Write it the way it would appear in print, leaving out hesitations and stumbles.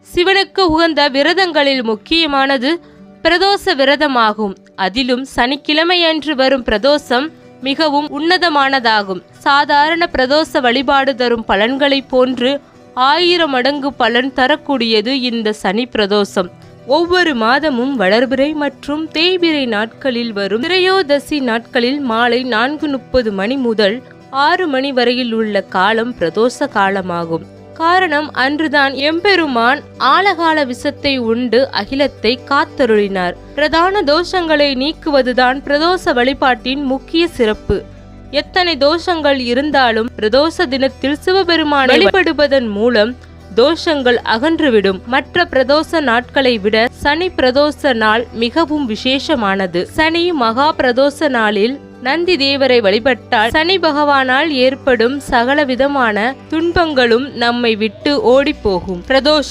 சிவனுக்கு உகந்த விரதங்களில் முக்கியமானது பிரதோஷ விரதமாகும். அதிலும் சனிக்கிழமையன்று வரும் பிரதோஷம் மிகவும் உன்னதமானதாகும். சாதாரண பிரதோஷ வழிபாடு தரும் பலன்களைப் போன்று 1000 மடங்கு பலன் தரக்கூடியது இந்த சனி பிரதோஷம். ஒவ்வொரு மாதமும் வளர்பிறை மற்றும் தேய்பிறை நாட்களில் வரும் திரையோதசி நாட்களில் மாலை 4:30 மணி முதல் 6 மணி வரையில் உள்ள காலம் பிரதோஷ காலமாகும். காரணம், அன்றுதான் எம்பெருமான் ஆலகால விஷத்தை உண்டு அகிலத்தை காத்தருளினார். பிரதான தோஷங்களை நீக்குவதுதான் பிரதோஷ வழிபாட்டின் முக்கிய சிறப்பு. எத்தனை தோஷங்கள் இருந்தாலும் பிரதோஷ தினத்தில் சிவபெருமானை வழிபடுவதன் மூலம் தோஷங்கள் அகன்றுவிடும். மற்ற பிரதோஷ நாட்களை விட சனி பிரதோஷ நாள் மிகவும் விசேஷமானது. சனி மகா பிரதோஷ நாளில் நந்தி தேவரை வழிபட்டால் சனி பகவானால் ஏற்படும் சகல விதமான துன்பங்களும் நம்மை விட்டு ஓடி போகும். பிரதோஷ